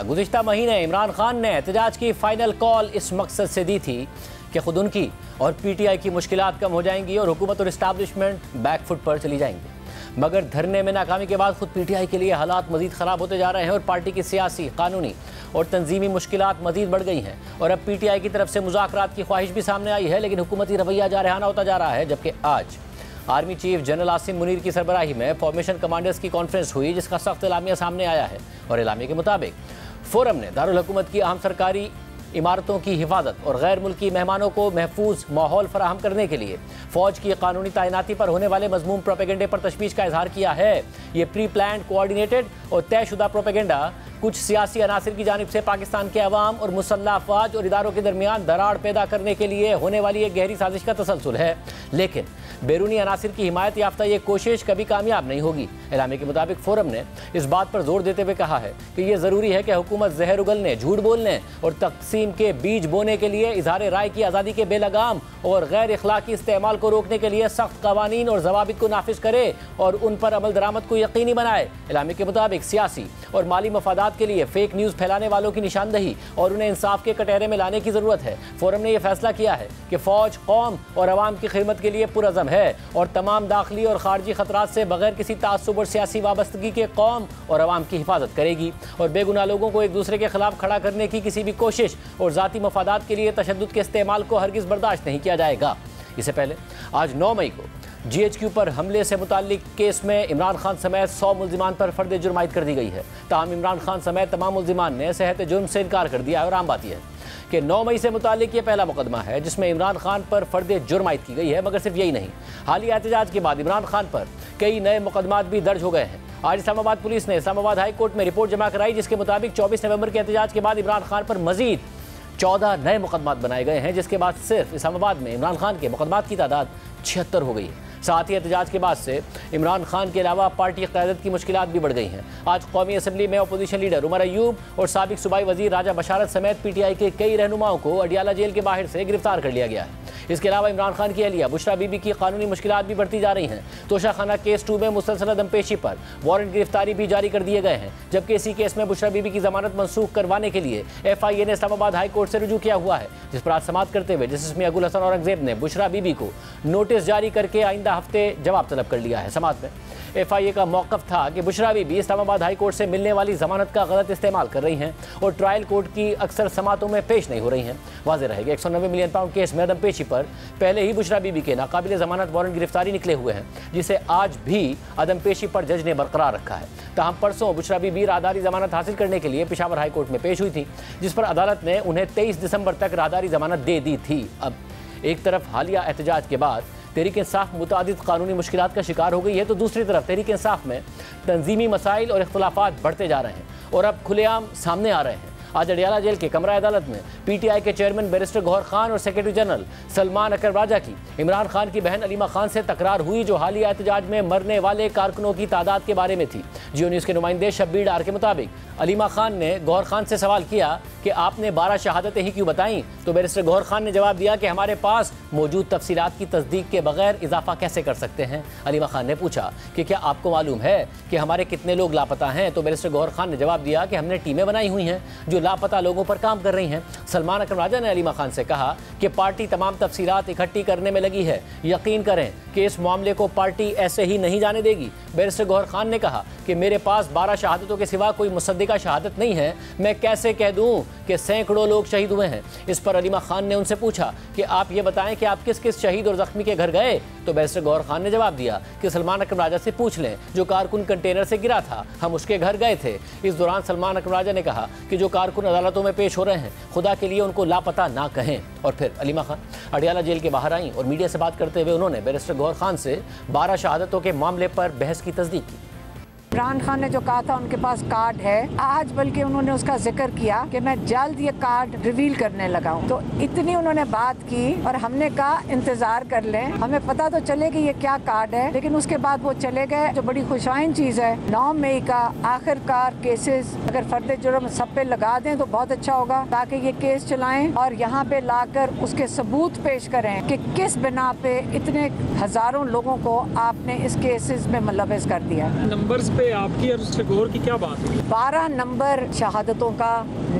गुज़िश्ता महीने इमरान खान ने एहतजाज की फाइनल कॉल इस मकसद से दी थी कि खुद उनकी और पीटीआई की मुश्किलात कम हो जाएंगी और हुकूमत और इस्टेब्लिशमेंट बैकफुट पर चली जाएंगी। मगर धरने में नाकामी के बाद खुद पीटीआई के लिए हालात मजीद ख़राब होते जा रहे हैं और पार्टी की सियासी, कानूनी और तंजीमी मुश्किलात मजीद बढ़ गई हैं। और अब पीटीआई की तरफ से मुज़ाकरात की ख्वाहिश भी सामने आई है, लेकिन हुकूमती रवैया जारहाना होता जा रहा है। जबकि आज army chief general Asim Munir की सरबराही में फॉर्मेशन कमांडर्स की कॉन्फ्रेंस हुई, जिसका सख्त एलामिया सामने आया है। और एलामिया के मुताबिक फोरम ने दारुल हुकूमत की अहम सरकारी इमारतों की हिफाजत और गैर मुल्की मेहमानों को महफूज माहौल फराहम करने के लिए फ़ौज की कानूनी तैनाती पर होने वाले मज़मूम प्रोपेगेंडे पर तशवीश का इजहार किया है। ये प्री प्लान, कोऑर्डिनेटेड और तयशुदा प्रोपेगेंडा कुछ सियासी अनासिर की जानिब से पाकिस्तान के अवाम और मुसल्लह अफवाज और इदारों के दरमियान दरार पैदा करने के लिए होने वाली एक गहरी साजिश का तसलसल है। लेकिन बैरूनी अनासिर की हिमायत याफ्ता ये कोशिश कभी कामयाब नहीं होगी। एलामी के मुताबिक फोरम ने इस बात पर जोर देते हुए कहा है कि यह ज़रूरी है कि हुकूमत जहर उगलने, झूठ बोलने और तकसीम के बीज बोने के लिए इजहार राय की आज़ादी के बेलगाम और गैर इखलाकी इस्तेमाल को रोकने के लिए सख्त कवानीन और जवाबित को नाफिज करे और उन पर अमल दरामद को यकीनी बनाए। एलामी के मुताबिक सियासी और माली मफादात के लिए फेक न्यूज़ फैलाने वालों की निशानदही और उन्हें इंसाफ के कटहरे में लाने की ज़रूरत है। फोरम ने यह फैसला किया है कि फ़ौज कौम और अवाम की खिदमत के लिए पुरअज़म है और तमाम दाखिली और खारजी खतरात से बगैर किसी तासुब और सियासी वाबस्तगी के कौम और अवाम की हिफाजत करेगी और बेगुनाह लोगों को एक दूसरे के खिलाफ खड़ा करने की किसी भी कोशिश और ज़ाती मफादात के लिए तशद्दुद के इस्तेमाल को हरगिज़ बर्दाश्त नहीं किया जाएगा। इससे पहले आज 9 मई को GHQ पर हमले से मुताल्लिक केस में इमरान खान समेत 100 मुल्जिमान पर फर्द जुर्म आयद कर दी गई है। ताहम इमरान खान समेत तमाम मुल्जिमान ने सेहत जुर्म से इनकार कर दिया है और आम बात यह है कि 9 मई से मुताल्लिक ये पहला मुकदमा है जिसमें इमरान खान पर फर्द जुर्म आयद की गई है। मगर सिर्फ यही नहीं, हालिया एहतजाज के बाद इमरान खान पर कई नए मुकदमात भी दर्ज हो गए हैं। आज इस्लामाबाद पुलिस ने इस्लामाबाद हाई कोर्ट में रिपोर्ट जमा कराई, जिसके मुताबिक 24 नवंबर के एहतजाज के बाद इमरान खान पर मजीद 14 नए मुकदमात बनाए गए हैं, जिसके बाद सिर्फ इस्लामाबाद में इमरान खान के मुकदमात की तादाद 76 हो गई है। साथ ही एहतजाज के बाद से इमरान खान के अलावा पार्टी क़यादत की मुश्किलात भी बढ़ गई हैं। आज कौमी असम्बली में अपोजिशन लीडर उमर अयूब और साबिक सूबाई वजीर राजा बशारत समेत पीटीआई के कई रहनुमाओं को अडियाला जेल के बाहर से गिरफ्तार कर लिया गया है। इसके अलावा इमरान खान की अहलिया बुशरा बीबी की कानूनी मुश्किलात भी बढ़ती जा रही हैं। तोशाखाना केस 2 में मुसलसल दमपेशी पर वारंट गिरफ्तारी भी जारी कर दिए गए हैं, जबकि इसी केस में बुशरा बीबी की जमानत मनसूख करवाने के लिए FIA ने इस्लामाबाद हाई कोर्ट से रुजू किया हुआ है, जिस पर आज समाअत करते हुए जस्टिस मियां गुल हसन औरंगजेब ने बुशरा बीबी को नोटिस जारी करके आइंदा हफ्ते जवाब तलब कर लिया है। समाअत में FIA का मौक़िफ़ था कि बुशरा बीबी इस्लामाबाद हाई कोर्ट से मिलने वाली जमानत का गलत इस्तेमाल कर रही हैं और ट्रायल कोर्ट की अक्सर समातों में पेश नहीं हो रही हैं। वाज़ेह रहेगा 190 मिलियन पाउंड केस में अदम पेशी पर पहले ही बुशरा बीबी के नाकाबिल ज़मानत वारंट गिरफ्तारी निकले हुए हैं, जिसे आज भी अदम पेशी पर जज ने बरकरार रखा है। ताहम परसों बुशरा बीबी राहदारी जमानत हासिल करने के लिए पेशावर हाई कोर्ट में पेश हुई थी, जिस पर अदालत ने उन्हें 23 दिसंबर तक राहदारी जमानत दे दी थी। अब एक तरफ हालिया एहतजाज के बाद तहरीक इंसाफ मुतादिद कानूनी मुश्किलात का शिकार हो गई है, तो दूसरी तरफ तहरीक इंसाफ में तंजीमी मसाइल और इख्तलाफात बढ़ते जा रहे हैं और अब खुलेआम सामने आ रहे हैं। आज अडियाला जेल के कमरा अदालत में पीटीआई के चेयरमैन बैरिस्टर गौहर खान और सेक्रेटरी जनरल सलमान अकरम राजा की इमरान खान की बहन अलीमा खान से तकरार हुई, जो हालिया एहतजाज में मरने वाले कारकुनों की तादाद के बारे में थी। जियो न्यूज़ के नुमाइंदे शब्बीर डार के मुताबिक अलीमा खान ने गौहर खान से सवाल किया कि आपने 12 शहादतें ही क्यों बताईं, तो बैरिस्टर गौहर खान ने जवाब दिया कि हमारे पास मौजूद तफसीलात की तस्दीक के बगैर इजाफा कैसे कर सकते हैं। अलीमा खान ने पूछा कि क्या आपको मालूम है कि हमारे कितने लोग लापता हैं, तो बैरिस्टर गौहर खान ने जवाब दिया कि हमने टीमें बनाई हुई हैं जो लापता लोगों पर काम कर रही हैं। सलमान अकरम राजा ने अलीमा खान से कहा कि पार्टी तमाम तफसीलात इकट्ठी करने में लगी है, यकीन करें कि इस मामले को पार्टी ऐसे ही नहीं जाने देगी। बैरिस्टर गौहर खान ने कहा कि मेरे पास 12 शहादतों के सिवा कोई मुसद्दिका शहादत नहीं है, मैं कैसे कह दूं कि सैकड़ों लोग शहीद हुए हैं। इस पर अलीमा खान ने उनसे पूछा कि आप ये बताएं कि आप किस किस शहीद और जख्मी के घर गए, तो बैरिस्टर गौहर खान ने जवाब दिया कि सलमान अकरम राजा से पूछ लें, जो कारकुन कंटेनर से गिरा था हम उसके घर गए थे। इस दौरान सलमान अकरम राजा ने कहा कि जो कारकुन अदालतों में पेश हो रहे हैं, खुदा के लिए उनको लापता ना कहें। और फिर अलीमा खान अडियाला जेल के बाहर आईं और मीडिया से बात करते हुए उन्होंने बैरिस्टर गौहर खान से 12 शहादतों के मामले पर बहस की तस्दीक की। इमरान खान ने जो कहा था उनके पास कार्ड है, आज बल्कि उन्होंने उसका जिक्र किया कि मैं जल्द ये कार्ड रिवील करने लगा हूँ। तो इतनी उन्होंने बात की और हमने कहा इंतजार कर लें, हमें पता तो चले कि ये क्या कार्ड है। लेकिन उसके बाद वो चले गए। जो बड़ी खुशाइन चीज़ है, 9 मई का आखिरकार केसेस अगर फर्द जुर्म सब पे लगा दें तो बहुत अच्छा होगा, ताकि ये केस चलाएं और यहाँ पे लाकर उसके सबूत पेश करें कि किस बिना पे इतने हजारों लोगों को आपने इस केसेस में मुलव्वस कर दिया। नंबर्स पे पे आपकी और गौर की क्या बात हुई? 12 नंबर शहादतों का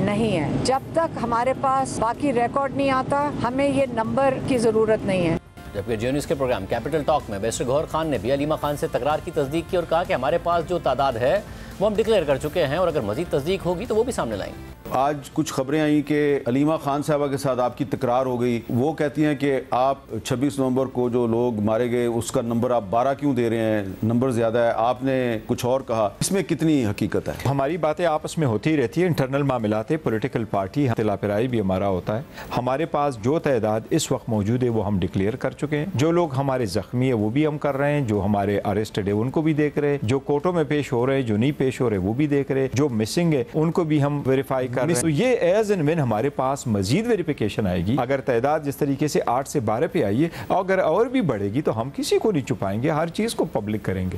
नहीं है। जब तक हमारे पास बाकी रिकॉर्ड नहीं आता, हमें ये नंबर की ज़रूरत नहीं है। जबकि जियो न्यूज़ के प्रोग्राम कैपिटल टॉक में बैरिस्टर गौहर खान ने भी अलीमा खान से तकरार की तस्दीक की और कहा कि हमारे पास जो तादाद है वो हम डिक्लेयर कर चुके हैं और अगर मजीद तस्दीक होगी तो वो भी सामने लाएंगे। आज कुछ खबरें आई कि अलीमा खान साहबा के साथ आपकी तकरार हो गई। वो कहती हैं कि आप 26 नवंबर को जो लोग मारे गए उसका नंबर आप 12 क्यों दे रहे हैं, नंबर ज़्यादा है, आपने कुछ और कहा। इसमें कितनी हकीकत है? हमारी बातें आपस में होती रहती है, इंटरनल मामलाते, पॉलिटिकल पार्टी इख्तिलाफ-ए-राय भी हमारा होता है। हमारे पास जो तादाद इस वक्त मौजूद है वो हम डिक्लेयर कर चुके हैं। जो लोग हमारे जख्मी है वो भी हम कर रहे हैं, जो हमारे अरेस्टेड है उनको भी देख रहे हैं, जो कोर्टों में पेश हो रहे हैं, जो नहीं पेश हो रहे वो भी देख रहे हैं, जो मिसिंग है उनको भी हम वेरीफाई कर रहे हैं। तो ये एज एंड व्हेन हमारे पास मजीद वेरिफिकेशन आएगी, अगर तादाद जिस तरीके से 8 से 12 पे आई है, अगर और भी बढ़ेगी तो हम किसी को नहीं छुपाएंगे, हर चीज़ को पब्लिक करेंगे।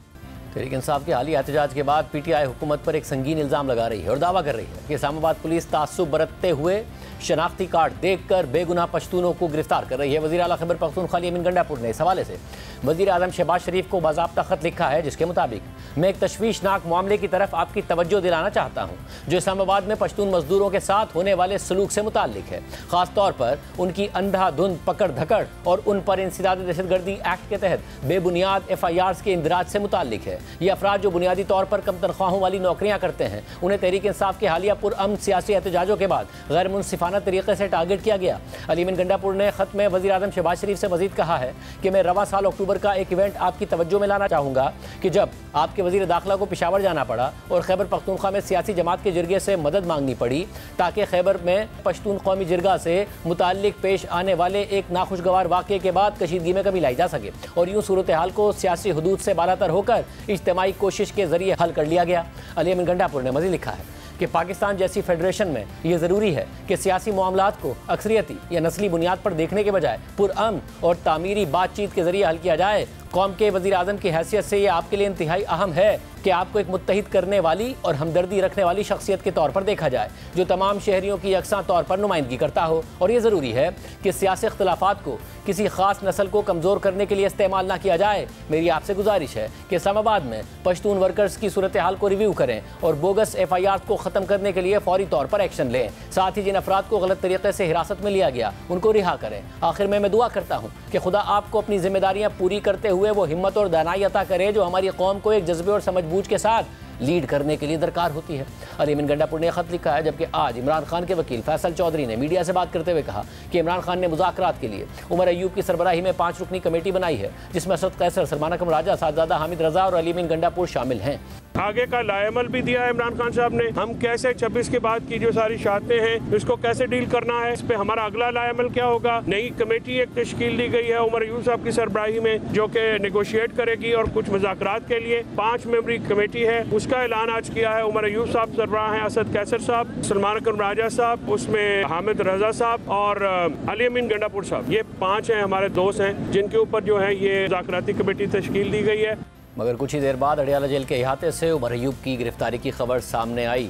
तहरीक इंसाफ के हालिया एहतजाज के बाद पीटीआई हुकूमत पर एक संगीन इल्ज़ाम लगा रही है और दावा कर रही है कि इस्लामाबाद पुलिस तासुब बरतते हुए शनाख्ती कार्ड देखकर बेगुनाह पश्तूनों को गिरफ्तार कर रही है। वज़ीर आला खैबर पख्तूनख्वा अली अमीन गंडापुर ने इस हवाले से वज़ीर आज़म शहबाज शरीफ को बाज़ाब्ता ख़त लिखा है, जिसके मुताबिक मैं एक तशवीशनाक मामले की तरफ आपकी तवज्जो दिलाना चाहता हूँ जो इस्लामाबाद में पश्तून मजदूरों के साथ होने वाले सलूक से मुताल्लिक है, ख़ासतौर पर उनकी अंधाधुंध पकड़ धकड़ और उन पर इंसदाद दहशतगर्दी एक्ट के तहत बेबुनियाद FIRs के इंदराज से मुताल्लिक है। ये अफराद जो बुनियादी तौर पर कम तनख्वाहों वाली नौकरियाँ करते हैं, उन्हें तहरीक इंसाफ के हालिया पुरअमन सियासी एहतजाजों के बाद गैर मुनसिफाना तरीके से टारगेट किया गया। अली अमीन गंडापुर ने खत में वज़ीर आज़म शहबाज शरीफ से मजीद कहा है कि मैं रवा साल अक्टूबर का एक इवेंट आपकी तवज्जो में लाना चाहूँगा कि जब आपके वज़ीर दाखिला को पेशावर जाना पड़ा और खैबर पख्तूनख्वा में सियासी जमात के जिरगे से मदद मांगनी पड़ी ताकि खैबर में पश्तून कौमी जिरगा से मुताल्लिक पेश आने वाले एक नाखुशगवार वाक़े के बाद कशीदगी में कमी लाई जा सके और यूँ सूरत हाल को सियासी हदूद से बालातर होकर इज्तिमाई कोशिश के जरिए हल कर लिया गया। अली अमीन गंडापुर ने मज़ीद लिखा है कि पाकिस्तान जैसी फेडरेशन में ये ज़रूरी है कि सियासी मामलात को अक्सरियती या नस्ली बुनियाद पर देखने के बजाय पुरअमन और तामीरी बातचीत के जरिए हल किया जाए। कौम के वज़ीर आज़म की हैसियत से ये आपके लिए इंतहाई अहम है कि आपको एक मुत्तहिद करने वाली और हमदर्दी रखने वाली शख्सियत के तौर पर देखा जाए जो तमाम शहरियों की यकसा तौर पर नुमाइंदगी करता हो। और ये ज़रूरी है कि सियासी इख्तिलाफात को किसी ख़ास नस्ल को कमज़ोर करने के लिए इस्तेमाल ना किया जाए। मेरी आपसे गुजारिश है कि इस्लामाबाद में पश्तून वर्कर्स की सूरत हाल को रिव्यू करें और बोगस FIRs को ख़त्म करने के लिए फौरी तौर पर एक्शन लें। साथ ही जिन अफराद को गलत तरीके से हिरासत में लिया गया उनको रिहा करें। आखिर में मैं दुआ करता हूँ कि खुदा आपको अपनी जिम्मेदारियाँ पूरी करते हुए वो हिम्मत और दानाई अता करे जो हमारी कौम को एक जज्बे और समझबूझ के साथ लीड करने के लिए दरकार होती है। अली अमीन गंडापुर ने खत लिखा है, जबकि आज इमरान खान के वकील फैसल चौधरी ने मीडिया से बात करते हुए कहा कि इमरान खान ने मुज़ाकरात के लिए उमर अयूब की सरबराही में 5 रुकनी कमेटी बनाई है जिसमें असद कैसर, सलमान अकरम राजा, साहबजादा हामिद रजा और अली अमीन गंडापुर शामिल हैं। आगे का लाएमल भी दिया है इमरान खान साहब ने, हम कैसे 26 के बाद की जो सारी शहादतें हैं उसको कैसे डील करना है, इस पे हमारा अगला लाएमल क्या होगा। नई कमेटी एक तश्कील दी गई है उमर अयूब साहब की सरबराही में जो कि नेगोशिएट करेगी और कुछ मुज़ाकरात के लिए 5 मेंबरी कमेटी है, उसका ऐलान आज किया है। उमर अयूब साहब सरबराह हैं, असद कैसर साहब, सलमान अकरम राजा साहब, उसमें हामिद रजा साहब और अली अमीन गंडापुर साहब, ये 5 हैं हमारे दोस्त हैं जिनके ऊपर जो है ये मुज़ाकराती कमेटी तश्कील दी गई है। मगर कुछ ही देर बाद अडियाला जेल के अहाते से उमर अयूब की गिरफ्तारी की खबर सामने आई।